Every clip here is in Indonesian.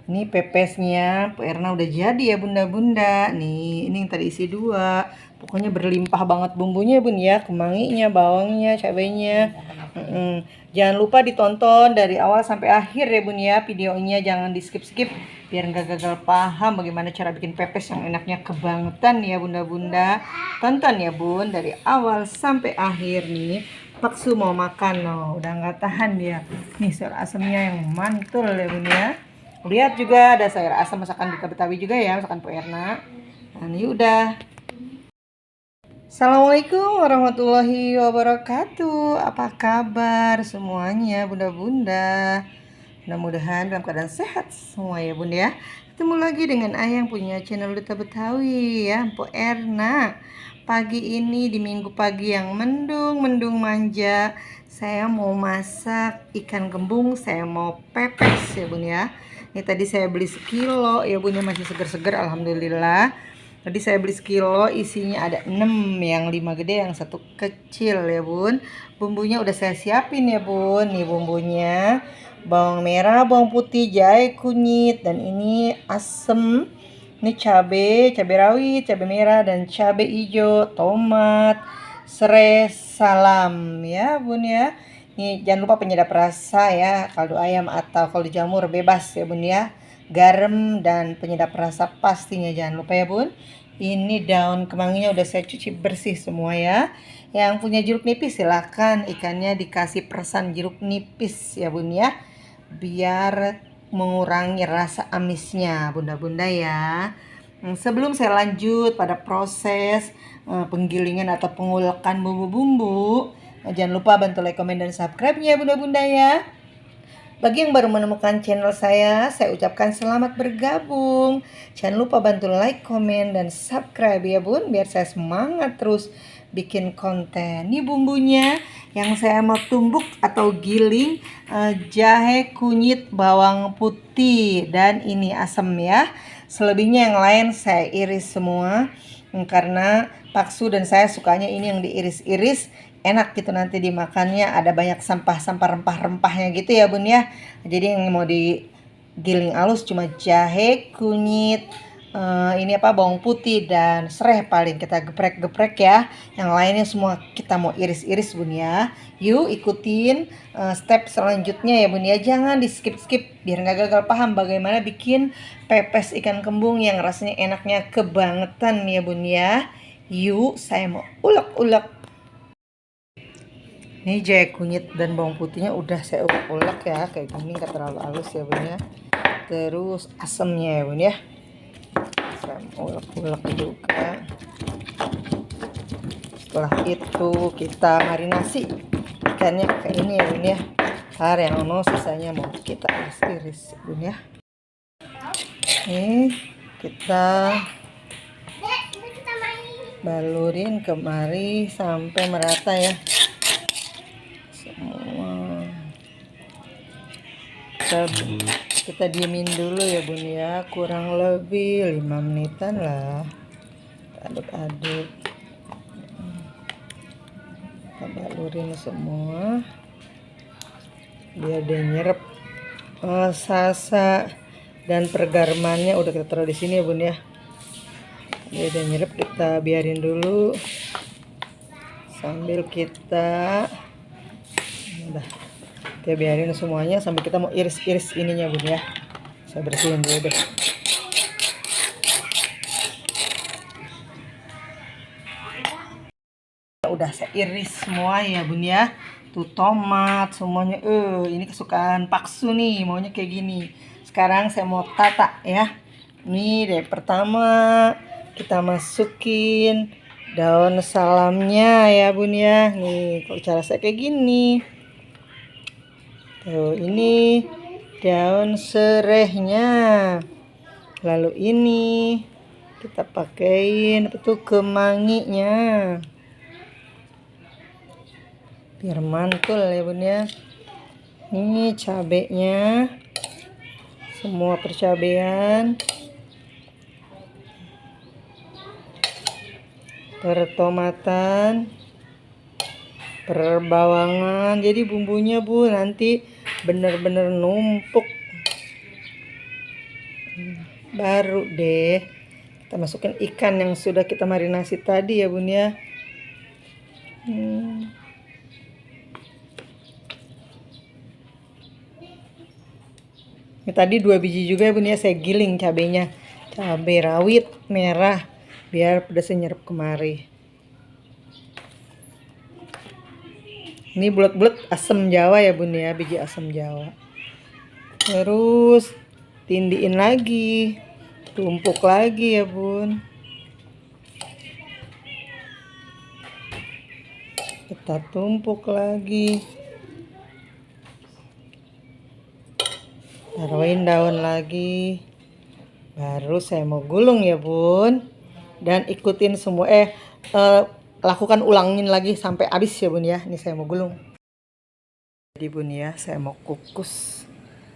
Ini pepesnya Bu Erna udah jadi ya bunda-bunda. Nih, ini yang tadi isi 2. Pokoknya berlimpah banget bumbunya bun ya. Kemanginya, bawangnya, cabenya. Jangan lupa ditonton dari awal sampai akhir ya bun ya videonya. Jangan di skip-skip biar nggak gagal paham bagaimana cara bikin pepes yang enaknya kebangetan ya bunda-bunda. Tonton ya bun dari awal sampai akhir nih. Paksu mau makan loh, udah nggak tahan dia. Nih sayur asamnya yang mantul ya bun ya. Lihat juga ada sayur asam masakan Betawi juga ya, masakan Bu Erna. Nah ini udah. Assalamualaikum warahmatullahi wabarakatuh. Apa kabar semuanya bunda-bunda? Mudah-mudahan dalam keadaan sehat semua ya bunda ya. Ketemu lagi dengan Ayang punya channel Duta Betawi ya, Bu Erna. Pagi ini di minggu pagi yang mendung manja, saya mau masak ikan gembung, saya mau pepes ya bun ya. Ini tadi saya beli sekilo ya bun ya, masih seger-seger alhamdulillah. Tadi saya beli sekilo, isinya ada 6, yang 5 gede, yang 1 kecil ya bun. Bumbunya udah saya siapin ya bun. Nih bumbunya, bawang merah, bawang putih, jahe, kunyit, dan ini asem. Ini cabai rawit, cabai merah, dan cabai hijau, tomat, serai, salam ya bun ya. Nih jangan lupa penyedap rasa ya, kaldu ayam atau kaldu jamur bebas ya bun ya. Garam dan penyedap rasa pastinya jangan lupa ya bun. Ini daun kemanginya udah saya cuci bersih semua ya. Yang punya jeruk nipis silahkan ikannya dikasih peresan jeruk nipis ya bun ya, biar mengurangi rasa amisnya bunda-bunda ya. Sebelum saya lanjut pada proses penggilingan atau pengulakan bumbu-bumbu, jangan lupa bantu like, komen, dan subscribe-nya bunda-bunda ya. Bagi yang baru menemukan channel saya ucapkan selamat bergabung. Jangan lupa bantu like, komen, dan subscribe ya bun, biar saya semangat terus bikin konten. Ini bumbunya yang saya mau tumbuk atau giling, jahe, kunyit, bawang putih, dan ini asam ya. Selebihnya yang lain saya iris semua, karena paksu dan saya sukanya ini yang diiris-iris, enak gitu nanti dimakannya, ada banyak sampah-sampah rempah-rempahnya gitu ya bun ya. Jadi yang mau digiling halus cuma jahe, kunyit, ini apa, bawang putih, dan serai paling kita geprek-geprek ya. Yang lainnya semua kita mau iris-iris bun ya. Yuk ikutin step selanjutnya ya bun ya. Jangan di skip-skip biar nggak gagal paham bagaimana bikin pepes ikan kembung yang rasanya enaknya kebangetan ya bun ya. Yuk saya mau ulek-ulek. Ini jahe, kunyit, dan bawang putihnya udah saya ulek-ulek ya, kayak gini, nggak terlalu halus ya bun ya. Terus asemnya ya bun ya, saya ulek-ulek juga. Setelah itu kita marinasi ikannya kayak ini ya bun ya. Har yang sisanya mau kita iris bun ya. Ini kita balurin kemari sampai merata ya semua. Kita diemin dulu ya bun ya, kurang lebih 5 menitan lah. Aduk-aduk, kita balurin semua biar dia nyerap sasa dan pergarmannya. Udah kita taruh di sini ya bun ya, dia udah nyerap, kita biarin dulu sambil kita biarin semuanya sambil kita mau iris-iris ininya bun ya. Saya bersihin dulu deh. Udah saya iris semua ya bun ya. Tuh tomat semuanya, ini kesukaan paksu nih, maunya kayak gini. Sekarang saya mau tata ya. Nih deh, pertama kita masukin daun salamnya ya bun ya. Nih kalau cara saya kayak gini. Tuh ini daun serehnya. Lalu ini kita pakein itu kemanginya biar mantul ya bun ya. Ini cabenya, semua percabean, pertomatan, perbawangan. Jadi bumbunya bu nanti bener-bener numpuk. Baru deh kita masukkan ikan yang sudah kita marinasi tadi ya bun ya. Ini tadi 2 biji juga ya bun ya, saya giling cabenya, cabai rawit merah biar pedasnya nyerap kemari. Ini bulat-bulat asam jawa ya bun ya, biji asam jawa. Terus tindiin lagi, tumpuk lagi ya bun. Kita tumpuk lagi, taruhin daun lagi, baru saya mau gulung ya bun. Dan ikutin semua lakukan ulangin lagi sampai habis ya bun ya. Ini saya mau gulung. Jadi bun ya, saya mau kukus.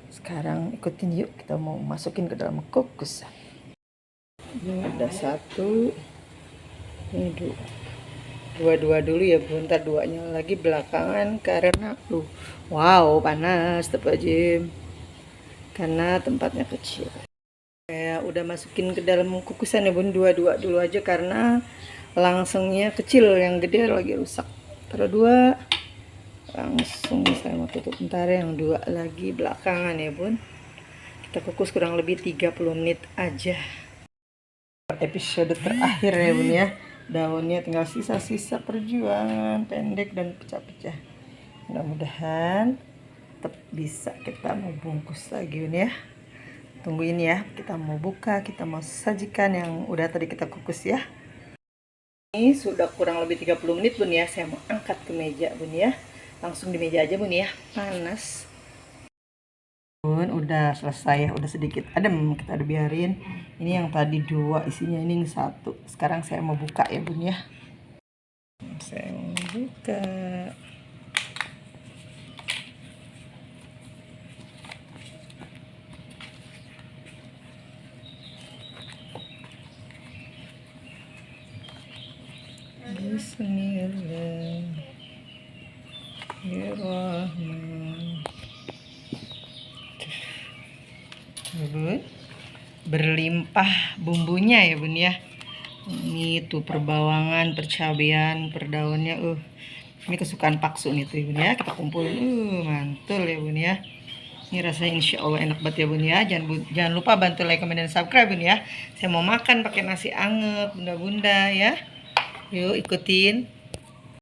Sekarang ikutin yuk, kita mau masukin ke dalam kukus. Ini ada 1, ini 2 dulu ya bun, ntar 2-nya lagi belakangan karena wow panas Jim, karena tempatnya kecil. Saya udah masukin ke dalam kukusan ya bun, 2 dulu aja karena langsungnya kecil, yang gede lagi rusak. Taruh 2 langsung, saya mau tutup ntar, yang 2 lagi belakangan ya bun. Kita kukus kurang lebih 30 menit aja. Episode terakhir ya bun ya, daunnya tinggal sisa-sisa perjuangan pendek dan pecah-pecah. Mudah-mudahan tetap bisa kita mau bungkus lagi bun ya. Tungguin ya, kita mau buka, kita mau sajikan yang udah tadi kita kukus ya. Ini sudah kurang lebih 30 menit bun ya, saya mau angkat ke meja bun ya. Langsung di meja aja bun ya, panas. Bun, udah selesai ya, udah sedikit adem, kita udah biarin. Ini yang tadi 2 isinya, ini 1. Sekarang saya mau buka ya bun ya. Saya mau buka. Bismillahirrahmanirrahim. Bun, berlimpah bumbunya ya bun ya. Ini tuh perbawangan, percabean, perdaunnya ini kesukaan Paksu nih tuh bun ya. Kita kumpulin, mantul ya bun ya. Ini rasanya insya Allah enak banget ya bun ya. Jangan lupa bantu like, comment, dan subscribe bun ya. Saya mau makan pakai nasi anget bunda-bunda ya. Yuk ikutin.